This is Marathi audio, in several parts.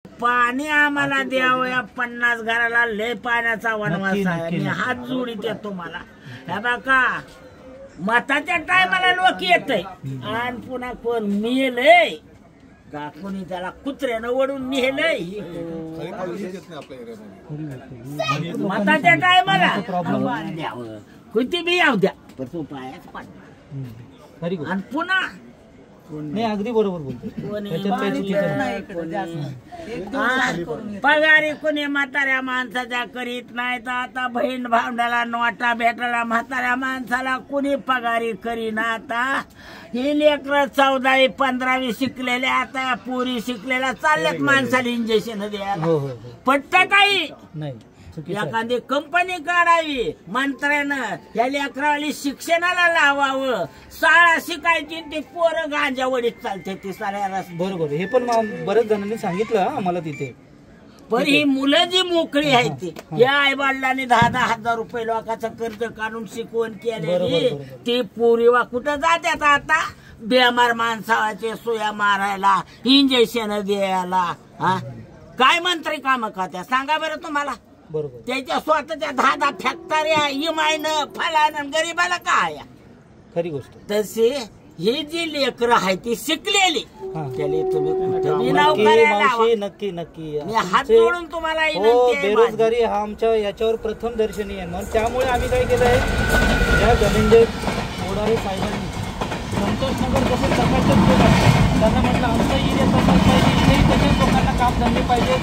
पाणी आम्हाला द्यावं, या 50 घराला लय पाण्याचा वनवास आहे। मी हात जोडीत येतो मला, हे बघा मताच्या टायमाला लोक येतय आणि पुन्हा कोण मेलय का, कोणी त्याला कुत्र्यानं ओढून नेलंय मताच्या टायमाला द्यावं, किती बी याव द्या पण तो पायाच पाडणार आणि पुन्हा नाही अगदी बरोबर बोलतो। पगारी कोणी म्हाताऱ्या माणसाच्या करीत नाही, तर आता बहीण भावंडाला नोटा भेटायला म्हाताऱ्या माणसाला कोणी पगारी करीना। आता ही लेकर 14वी 15वी शिकलेले, आता पोरी शिकलेल्या चालल्यात माणसाला इंजेक्शन द्यायला, पटत काही नाही। एखादी कंपनी काढावी मंत्र्यानं, या लेकरावाली शिक्षणाला लावावं, शाळा शिकायची, ते पोरं गांजावडीत चालते ती साऱ्या। बरोबर, हे पण बरेच जणांनी सांगितलं आम्हाला तिथे। पण ही मुलं जी मोकळी आहेत ती, या आई वडिलांनी 10-10 हजार रुपये लोकांचं कर्ज काढून शिकवण केलेली, ती पोरी वा कुठं जात्यात आता बेमार माणसाचे सुया मारायला, इंजेक्शन द्यायला। हा काय मंत्री काम करत्या सांगा बरं तुम्हाला? बरोबर, त्याच्या स्वतःच्या 10-10 फॅक्टऱ्या इमायनं फलानं गरीबाला काय? खरी गोष्ट। तसे ही जी लेकरं आहे ती शिकलेली, त्याला तुम्ही कुठे नाव करायला नक्की नक्की मी हात जोडून तुम्हाला बेरोजगारी हा आमच्या याच्यावर प्रथम दर्शनी आहे। म्हणून त्यामुळे आम्ही काय केलंय, या धनंजय मोडारे साहेबांनी संतोषनगर जसं सकाळचं त्यांना म्हटलं आमचा एरिया तसाच पाहिजे, इथेही तसेच लोकांना काम धंदे पाहिजे,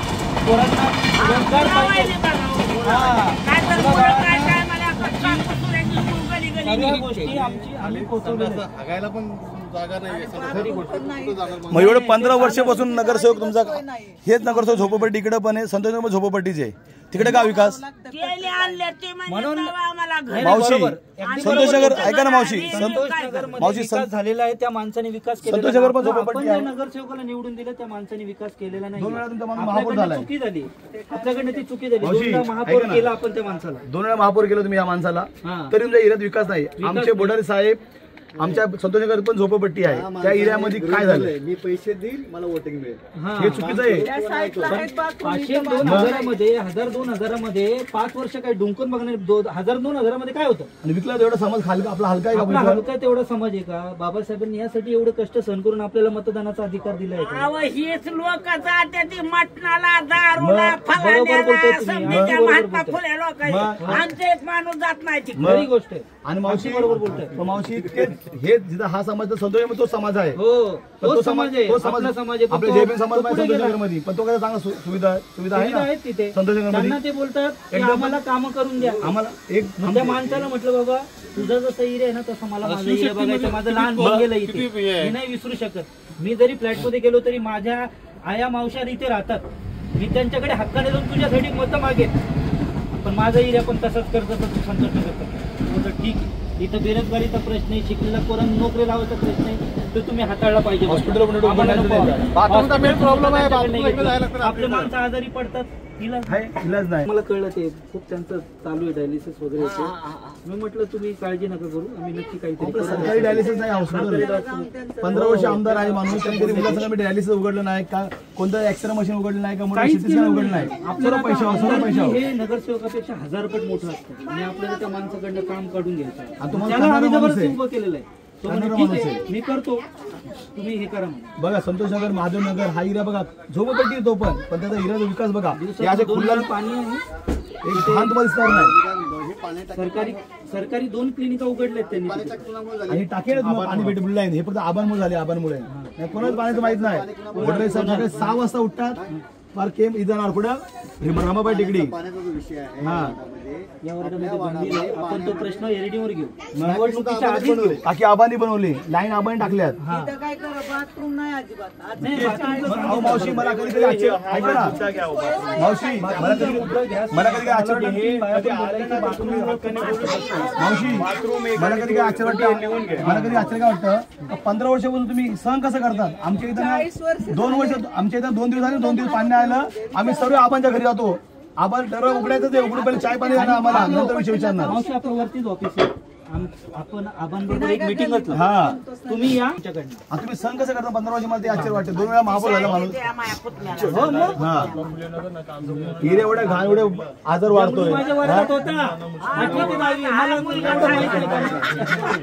पोरांना रोजगार पाहिजे। सगळ्या गोष्टी आम्ही पोहोचवल्या, मग एवढं 15 वर्षापासून नगरसेवक तुमचा हेच नगरसेवक झोपडपट्टी इकडे पण आहे, संतोषनगर झोपडपट्टीच आहे, तिकडे का विकास? म्हणून मावशी संतोषनगर ऐका ना मावशी, मावशी विकास झालेला आहे, त्या माणसाने विकास केलेला, संतोषनगर पण झोपडपट्टी आहे, नगरसेवकाला निवडून दिलं त्या माणसाने विकास केलेला नाही। 2 वेळा तुमचा महापौर झालाय, चुकी झाली आपल्याकडनं, ती चुकी झाली। 2 वेळा महापौर केला आपण त्या माणसाला, 2 वेळा महापौर केलं तुम्ही या माणसाला, तरी तुमच्या एरियात विकास नाही। आमचे बोडारे साहेब, आमच्या संतोषनगर पण झोपडपट्टी आहे, त्या एरियामध्ये काय झालं? मी पैसे देईल मला वोटिंग मिळेल, हे चुकीचं आहे। 500-2,000 1000-2000 5 वर्ष काय डुंकून बघणार, 1000-2000 मध्ये काय होतं? आणि विकला तेवढा समाज आपला हलका आहे का? हलका तेवढा समाज आहे का? बाबासाहेबांनी यासाठी एवढं कष्ट सहन करून आपल्याला मतदानाचा अधिकार दिलाय का? हीच लोक जाते ती मटणाला, दारूला, फलाण्याला, समधीच्या महात्मा फुले लोक, आमचे एक माणूस जात नाही ती, खरी गोष्ट आहे। आणि मावशी बरोबर बोलतोय, मावशी हे जिथं हा समाज संतोष तो समाज आहे, तो समाज आहे, तो समाज आपल्या जयभीम समाज संतोषनगर मध्ये, पण तो काय चांगला सुविधा आहे तिथे संतोषनगर मध्ये। ते बोलतात आम्हाला काम करून द्या, आम्हाला एक त्या माणसाला म्हटलं बाबा तुझा जसं एरिया आहे ना तसं मला माझं एरिया बघायचं, माझं लहान भाऊ गेलं इथे, मी नाही विसरू शकत। मी जरी फ्लॅट मध्ये गेलो तरी माझ्या आया मावशार इथे राहतात, मी त्यांच्याकडे हक्काने जाऊन तुझ्यासाठी मतं मागेन, पण माझा एरिया पण तसंच करत तू संतोषनगर करतो, ठीक आहे। इथं बेरोजगारीचा प्रश्न आहे, शिकलेल्या पोरांना नोकरी लावायचा प्रश्न आहे, तो तुम्ही हाताळला पाहिजे। आपले माणसं आजारी पडतात, इलाज नाही। मला कळलं ते खूप त्यांचं चालू आहे डायलिसिस वगैरे, मी म्हटलं तुम्ही काळजी नका करू, आम्ही नक्की काहीतरी सरकारी डायलिसिस नाही हॉस्पिटल, 15 वर्ष आमदार आहे माणूस, त्यांनी कधी उल्हासनगर डायलिसिस उघडलं नाही का, कोणतं एक्सरे मशीन उघडलं नाही का, उघडलं नाही, आपल्याला पैशावर हे नगरसेवकापेक्षा 1000 पट मोठं असतं आणि आपल्याला त्या माणसाकडनं काम काढून घ्यायचं, तुम्हाला आम्ही जबरदस्ती उभं केलेलं आहे। मी करतो, तुम्ही हे करा। बघा संतोषनगर, महादेवनगर हा एरिया बघा झोपडपट्टी तो पण त्याचा एरियाचा विकास बघा, खुल्ला पाणी आहे, एक धान तुम्हाला दिसणार नाही। सरकारी 2 क्लिनिका उघडलेत त्यांनी, आणि टाकेल पाणी भेटलं आहे, हे फक्त आबांमुळे झाले, आबांमुळे कोणाच पाण्याचं माहित नाही। वडरे साहेब सकाळी 6 वाजता उठतात, फार केम इथं कुठं रमाबाई टेकडी, हा या वर्गामध्ये गंभीर आहे, आपण तो प्रश्न एरडीवर घेऊ, निवडणुकीच्या आधी टाकी आबांनी बनवली, लाईन आबांनी टाकल्यात। मावशी मला कधी कधी ऐका ना मावशी, मला कधी आश्चर्य मावशी, मला कधी काय आश्चर्य वाटतं, मला कधी आश्चर्य काय वाटतं, 15 वर्षापासून तुम्ही सहन कसं करतात? आमच्या इथं 2 वर्ष, आमच्या इथं 2 दिवस आले, 2 दिवस पाणी आलं, आम्ही सर्व आबांच्या घरी जातो, आबाला डर उघडायचं, ते उघडून पहिले चाय पाणी द्या आम्हाला, नंतर विषय विचारणार। आपलं वरतीच ऑफिस आहे, आपण आबांबरोबर एक मिटिंगच लावू. हा तुम्ही या आमच्याकडनं. आता तुम्ही सण कसं करता 15 वर्षी मला ते आश्चर्य वाटतं 2 वेळा महापौर झाला माणूस हो मग हा हिरे एवढ्या घाण एवढे आजार वाढतोय माझ्या वर्गात होता 8वी ते 10वी मला एवढं माहिती नाही.